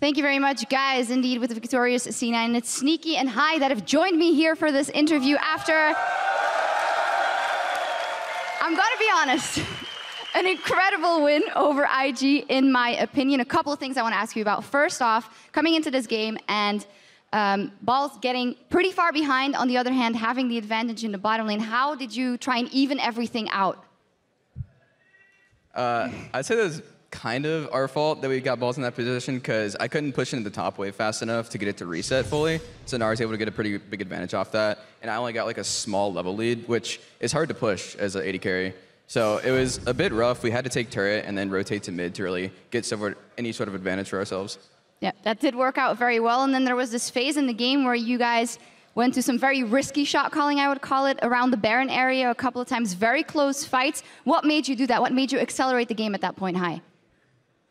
Thank you very much, guys, indeed, with the victorious C9. It's Sneaky and Hai that have joined me here for this interview after, I'm gonna be honest, an incredible win over IG, in my opinion. A couple of things I want to ask you about. First off, coming into this game and Balls getting pretty far behind, on the other hand, having the advantage in the bottom lane, how did you try and even everything out? I'd say that was kind of our fault that we got Balls in that position, because I couldn't push into the top wave fast enough to get it to reset fully. So now I was able to get a pretty big advantage off that. And I only got like a small level lead, which is hard to push as an AD carry. So it was a bit rough. We had to take turret and then rotate to mid to really get any sort of advantage for ourselves. Yeah, that did work out very well. And then there was this phase in the game where you guys went to some very risky shot calling, I would call it, around the Baron area a couple of times, very close fights. What made you do that? What made you accelerate the game at that point, Hai?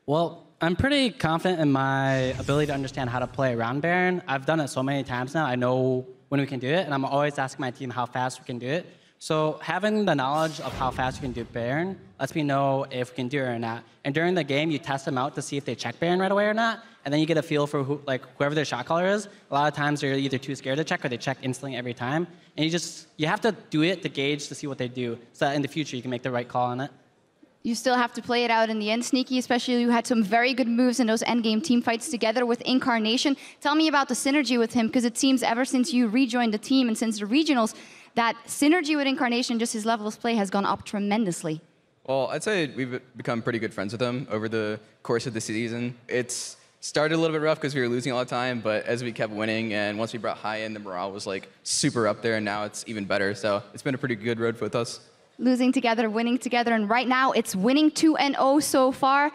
Well, I'm pretty confident in my ability to understand how to play around Baron. I've done it so many times now. I know when we can do it, and I'm always asking my team how fast we can do it. So having the knowledge of how fast we can do Baron lets me know if we can do it or not. And during the game, you test them out to see if they check Baron right away or not, and then you get a feel for whoever their shot caller is. A lot of times they're either too scared to check or they check instantly every time. And you have to do it to gauge to see what they do, so that in the future you can make the right call on it. You still have to play it out in the end, Sneaky, especially you had some very good moves in those endgame team fights together with Incarnation. Tell me about the synergy with him, because it seems ever since you rejoined the team and since the regionals, that synergy with Incarnation, just his level of play, has gone up tremendously. Well, I'd say we've become pretty good friends with him over the course of the season. It's started a little bit rough because we were losing all the time, but as we kept winning and once we brought Hai in, the morale was like super up there, and now it's even better. So it's been a pretty good road with us. Losing together, winning together, and right now it's winning 2-0 so far.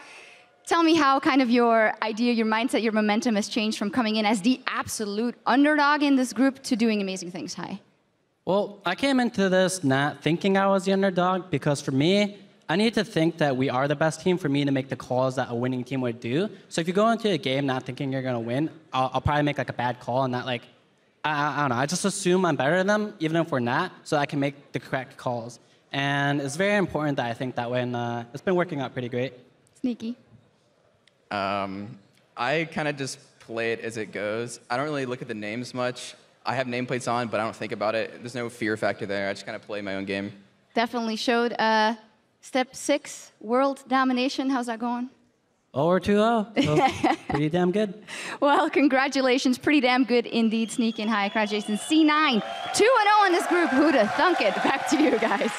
Tell me how kind of your idea, your mindset, your momentum has changed from coming in as the absolute underdog in this group to doing amazing things, Hai. Well, I came into this not thinking I was the underdog, because for me, I need to think that we are the best team for me to make the calls that a winning team would do. So if you go into a game not thinking you're going to win, I'll probably make like a bad call and not like, I don't know, I just assume I'm better than them, even if we're not, so I can make the correct calls. And it's very important that I think that way, and it's been working out pretty great. Sneaky. I kind of just play it as it goes. I don't really look at the names much. I have nameplates on, but I don't think about it. There's no fear factor there. I just kind of play my own game. Definitely showed step 6, world domination. How's that going? Oh, we're 2-0. So pretty damn good. Well, congratulations. Pretty damn good indeed, Sneaky and Hai. Congratulations. C9, 2-0 in this group. Who'd have thunk it? Back to you guys.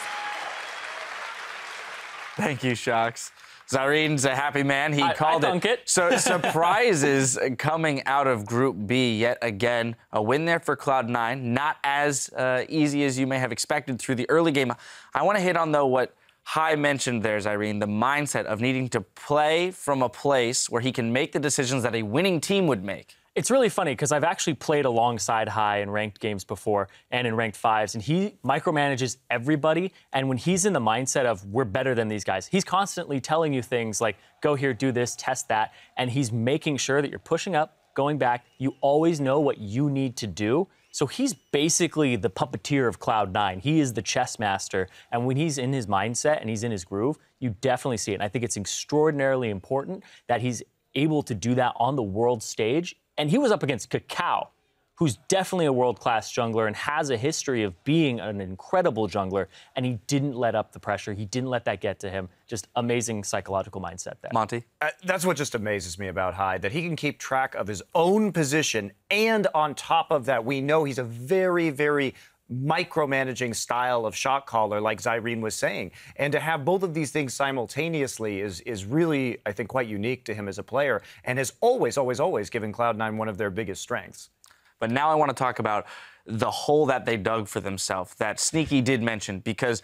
Thank you, Shocks. Zyreen's a happy man. He called it. So surprises coming out of Group B yet again. A win there for Cloud9. Not as easy as you may have expected through the early game. I want to hit on, though, what Hai mentioned there, Zyreen, the mindset of needing to play from a place where he can make the decisions that a winning team would make. It's really funny because I've actually played alongside Hai in ranked games before and in ranked 5s, and he micromanages everybody. And when he's in the mindset of we're better than these guys, he's constantly telling you things like, go here, do this, test that. And he's making sure that you're pushing up, going back. You always know what you need to do. So he's basically the puppeteer of Cloud9. He is the chess master. And when he's in his mindset and he's in his groove, you definitely see it. And I think it's extraordinarily important that he's able to do that on the world stage. And he was up against Kakao, who's definitely a world-class jungler and has a history of being an incredible jungler, and he didn't let up the pressure. He didn't let that get to him. Just amazing psychological mindset there. Monty? That's what just amazes me about Hai, that he can keep track of his own position, and on top of that, we know he's a very, very micromanaging style of shot caller, like Zyreen was saying. And to have both of these things simultaneously is really, I think, quite unique to him as a player, and has always, always, always given Cloud9 one of their biggest strengths. But now I want to talk about the hole that they dug for themselves, that Sneaky did mention, because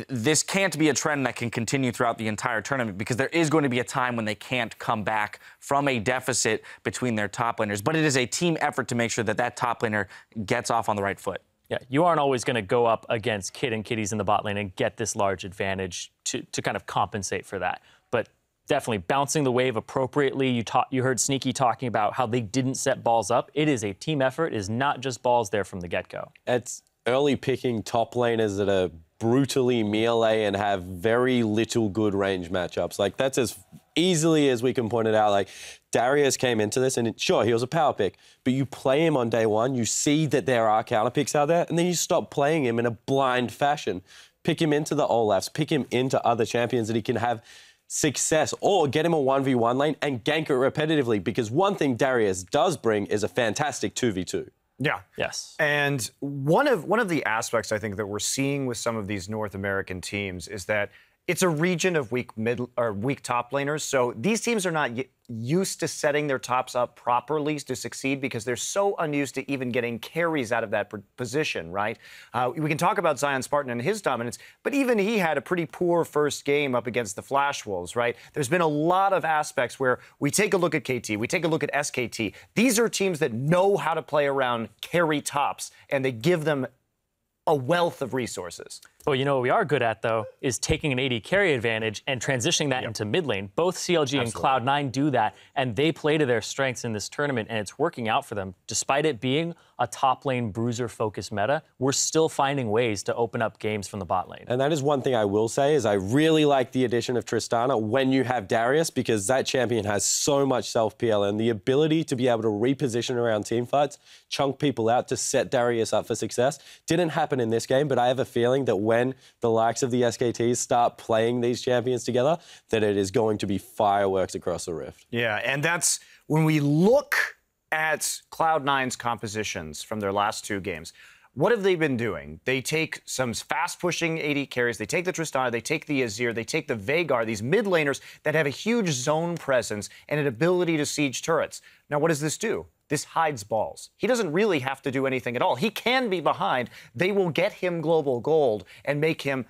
this can't be a trend that can continue throughout the entire tournament, because there is going to be a time when they can't come back from a deficit between their top laners. But it is a team effort to make sure that that top laner gets off on the right foot. Yeah, you aren't always going to go up against Kid and Kitties in the bot lane and get this large advantage to kind of compensate for that. But definitely bouncing the wave appropriately. You heard Sneaky talking about how they didn't set balls up. It is a team effort. It is not just balls there from the get-go. It's early picking top laners that are brutally melee and have very little good range matchups. Like, that's as easily as we can point it out, like Darius came into this and sure, he was a power pick, but you play him on day one, you see that there are counter picks out there, and then you stop playing him in a blind fashion. Pick him into the Olafs, pick him into other champions that he can have success, or get him a 1v1 lane and gank it repetitively, because one thing Darius does bring is a fantastic 2v2. Yeah. Yes. And one of the aspects I think that we're seeing with some of these North American teams is that it's a region of weak top laners. So these teams are not used to setting their tops up properly to succeed because they're so unused to even getting carries out of that position, right? We can talk about Zion Spartan and his dominance, but even he had a pretty poor first game up against the Flash Wolves, right? There's been a lot of aspects where we take a look at KT, we take a look at SKT. These are teams that know how to play around carry tops, and they give them a wealth of resources. Well, you know what we are good at, though, is taking an AD carry advantage and transitioning that into mid lane. Both CLG and Cloud9 do that, and they play to their strengths in this tournament, and it's working out for them. Despite it being a top lane bruiser-focused meta, we're still finding ways to open up games from the bot lane. And that is one thing I will say is I really like the addition of Tristana when you have Darius, because that champion has so much self-PL and the ability to be able to reposition around team fights, chunk people out to set Darius up for success. Didn't happen in this game, but I have a feeling that when the likes of the SKTs start playing these champions together, that it is going to be fireworks across the Rift. Yeah, and that's when we look at Cloud9's compositions from their last 2 games. What have they been doing? They take some fast-pushing AD carries, they take the Tristana, they take the Azir, they take the Veigar, these mid laners that have a huge zone presence and an ability to siege turrets. Now, what does this do? This hides balls. He doesn't really have to do anything at all. He can be behind. They will get him global gold and make him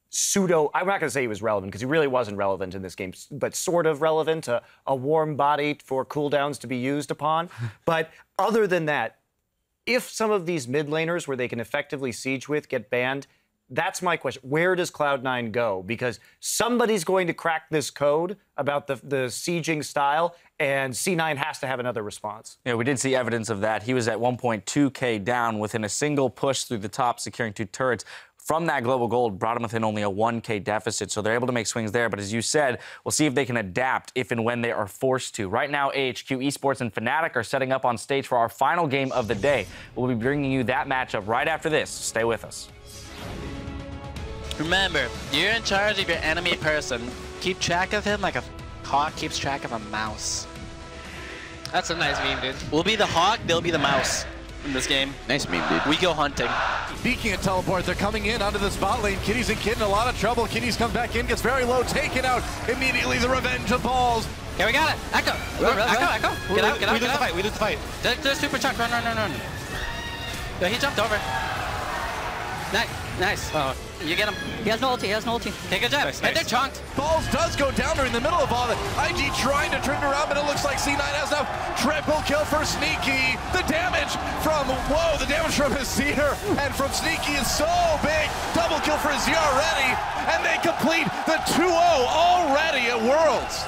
pseudo, I'm not going to say he was relevant because he really wasn't relevant in this game, but sort of relevant, a warm body for cooldowns to be used upon. But other than that, if some of these mid laners where they can effectively siege with get banned, that's my question. Where does Cloud9 go? Because somebody's going to crack this code about the sieging style, and C9 has to have another response. Yeah, we did see evidence of that. He was at 1.2K down within a single push through the top, securing 2 turrets. From that global gold, brought him within only a 1K deficit, so they're able to make swings there. But as you said, we'll see if they can adapt if and when they are forced to. Right now, AHQ Esports and Fnatic are setting up on stage for our final game of the day. We'll be bringing you that matchup right after this. Stay with us. Remember, you're in charge of your enemy person. Keep track of him like a hawk keeps track of a mouse. That's a nice meme, dude. We'll be the hawk, they'll be the mouse in this game. Nice meme, dude. We go hunting. Speaking of teleport, they're coming in onto this bot lane. Kitty's and Kid in a lot of trouble. Kitty's comes back in, gets very low, taken out immediately. The revenge of balls. Okay, we got it. Echo. Echo. Get out. We lose the fight. There's super chuck. Run. Yo, he jumped over. Nice. Oh, you get him. He has no ulti. Okay, good job. Nice. And they're chunked. Balls does go down during the middle of all of it. IG trying to turn around, but it looks like C9 has enough. Triple kill for Sneaky. The damage from Azir and from Sneaky is so big. Double kill for Azir already, and they complete the 2-0 already at Worlds.